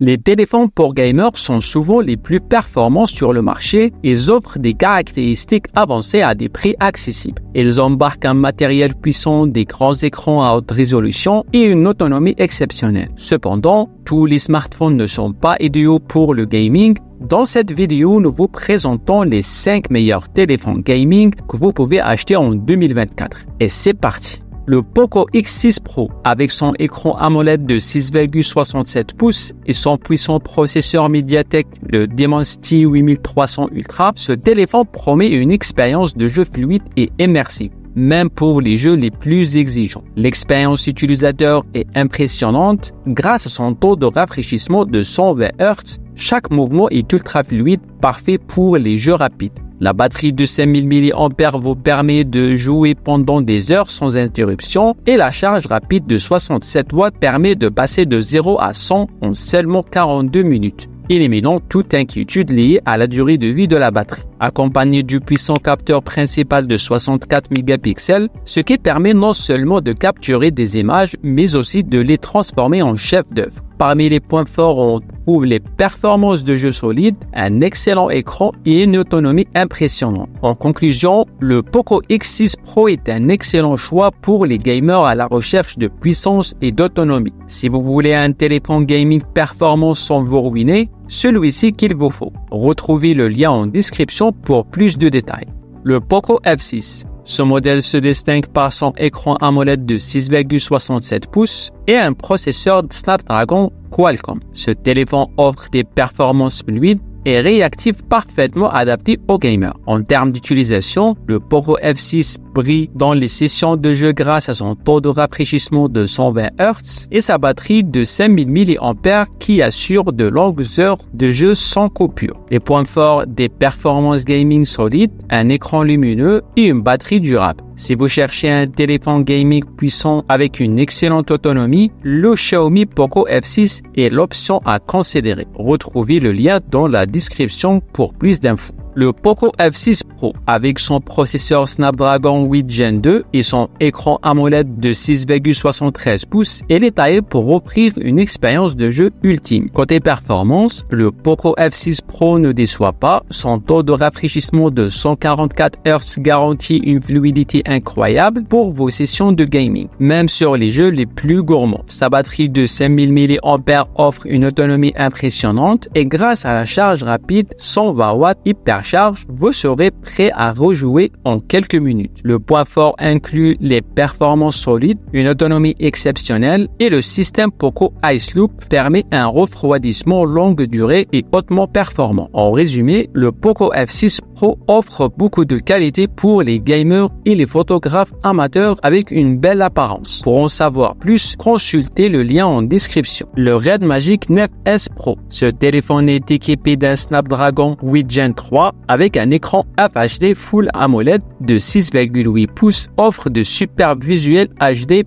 Les téléphones pour gamers sont souvent les plus performants sur le marché et offrent des caractéristiques avancées à des prix accessibles. Ils embarquent un matériel puissant, des grands écrans à haute résolution et une autonomie exceptionnelle. Cependant, tous les smartphones ne sont pas idéaux pour le gaming. Dans cette vidéo, nous vous présentons les 5 meilleurs téléphones gaming que vous pouvez acheter en 2024. Et c'est parti! Le Poco X6 Pro, avec son écran AMOLED de 6,67 pouces et son puissant processeur Mediatek, le Dimensity 8300 Ultra, ce téléphone promet une expérience de jeu fluide et immersive, même pour les jeux les plus exigeants. L'expérience utilisateur est impressionnante grâce à son taux de rafraîchissement de 120 Hz. Chaque mouvement est ultra fluide, parfait pour les jeux rapides. La batterie de 5000 mAh vous permet de jouer pendant des heures sans interruption et la charge rapide de 67 watts permet de passer de 0 à 100 en seulement 42 minutes, éliminant toute inquiétude liée à la durée de vie de la batterie. Accompagné du puissant capteur principal de 64 mégapixels, ce qui permet non seulement de capturer des images, mais aussi de les transformer en chef-d'œuvre. Parmi les points forts, on trouve les performances de jeu solides, un excellent écran et une autonomie impressionnante. En conclusion, le Poco X6 Pro est un excellent choix pour les gamers à la recherche de puissance et d'autonomie. Si vous voulez un téléphone gaming performant sans vous ruiner, celui-ci qu'il vous faut. Retrouvez le lien en description pour plus de détails. Le Poco F6. Ce modèle se distingue par son écran AMOLED de 6,67 pouces et un processeur Snapdragon Qualcomm. Ce téléphone offre des performances fluides et réactif parfaitement adapté aux gamers. En termes d'utilisation, le Poco F6 brille dans les sessions de jeu grâce à son taux de rafraîchissement de 120 Hz et sa batterie de 5000 mAh qui assure de longues heures de jeu sans coupure. Les points forts, des performances gaming solides, un écran lumineux et une batterie durable. Si vous cherchez un téléphone gaming puissant avec une excellente autonomie, le Xiaomi Poco F6 est l'option à considérer. Retrouvez le lien dans la description pour plus d'infos. Le Poco F6 Pro, avec son processeur Snapdragon 8 Gen 2 et son écran AMOLED de 6,73 pouces, est taillé pour offrir une expérience de jeu ultime. Côté performance, le Poco F6 Pro ne déçoit pas. Son taux de rafraîchissement de 144 Hz garantit une fluidité incroyable pour vos sessions de gaming, même sur les jeux les plus gourmands. Sa batterie de 5000 mAh offre une autonomie impressionnante et grâce à la charge rapide 120 watts hypercharge, vous serez prêt à rejouer en quelques minutes. Le point fort inclut les performances solides, une autonomie exceptionnelle et le système Poco Ice Loop permet un refroidissement longue durée et hautement performant. En résumé, le Poco F6 Pro offre beaucoup de qualité pour les gamers et les photographes amateurs avec une belle apparence. Pour en savoir plus, consultez le lien en description. Le Red Magic 9S Pro. Ce téléphone est équipé d'un Snapdragon 8 Gen 3 avec un écran FHD Full AMOLED de 6,8 pouces, offre de superbes visuels HD+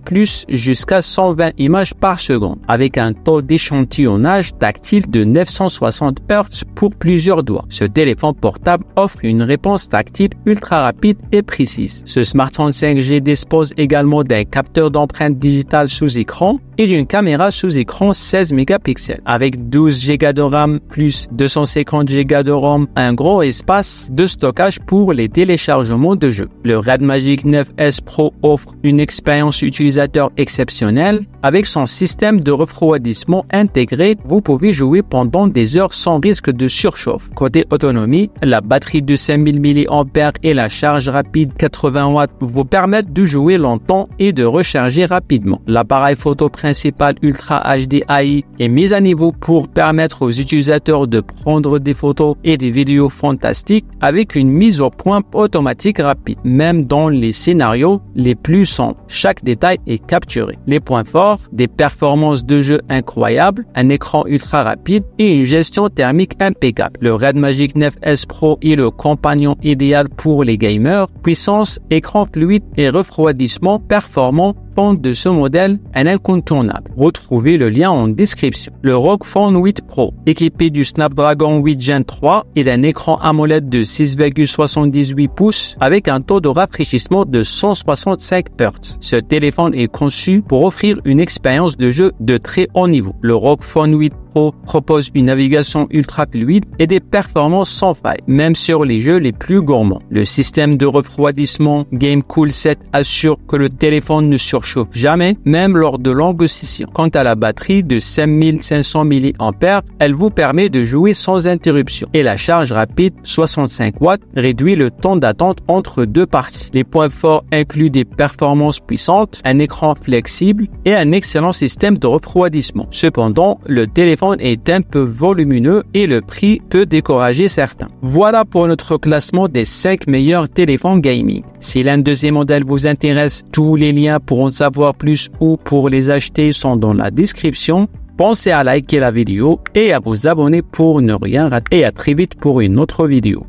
jusqu'à 120 images par seconde, avec un taux d'échantillonnage tactile de 960 Hz pour plusieurs doigts. Ce téléphone portable offre une réponse tactile ultra rapide et précise. Ce smartphone 5G dispose également d'un capteur d'empreinte digitale sous écran et d'une caméra sous écran 16 mégapixels avec 12 Go de RAM plus 250 Go de ROM, un gros espace de stockage pour les téléchargements de jeux. Le Red Magic 9S Pro offre une expérience utilisateur exceptionnelle. Avec son système de refroidissement intégré, vous pouvez jouer pendant des heures sans risque de surchauffe. Côté autonomie, la batterie de 5000 mAh et la charge rapide 80 watts vous permettent de jouer longtemps et de recharger rapidement. L'appareil photo principal Ultra HD AI est mis à niveau pour permettre aux utilisateurs de prendre des photos et des vidéos fantastiques avec une mise au point automatique rapide. Même dans les scénarios les plus sombres, chaque détail est capturé. Les points forts, des performances de jeu incroyables, un écran ultra rapide et une gestion thermique impeccable. Le Red Magic 9S Pro est le compagnon idéal pour les gamers. Puissance, écran fluide et refroidissement performant font de ce modèle un incontournable. Retrouvez le lien en description. Le ROG Phone 8 Pro, équipé du Snapdragon 8 Gen 3 et d'un écran AMOLED de 6,78 pouces avec un taux de rafraîchissement de 165 Hz. Ce téléphone est conçu pour offrir une expérience de jeu de très haut niveau. Le ROG Phone 8 Pro propose une navigation ultra fluide et des performances sans faille, même sur les jeux les plus gourmands. Le système de refroidissement GameCool 7 assure que le téléphone ne surchauffe jamais, même lors de longues sessions. Quant à la batterie de 5500 mAh, elle vous permet de jouer sans interruption. Et la charge rapide 65 watts réduit le temps d'attente entre deux parties. Les points forts incluent des performances puissantes, un écran flexible et un excellent système de refroidissement. Cependant, le téléphone est un peu volumineux et le prix peut décourager certains. Voilà pour notre classement des 5 meilleurs téléphones gaming. Si l'un de ces modèles vous intéresse, tous les liens pour en savoir plus ou pour les acheter sont dans la description. Pensez à liker la vidéo et à vous abonner pour ne rien rater. Et à très vite pour une autre vidéo.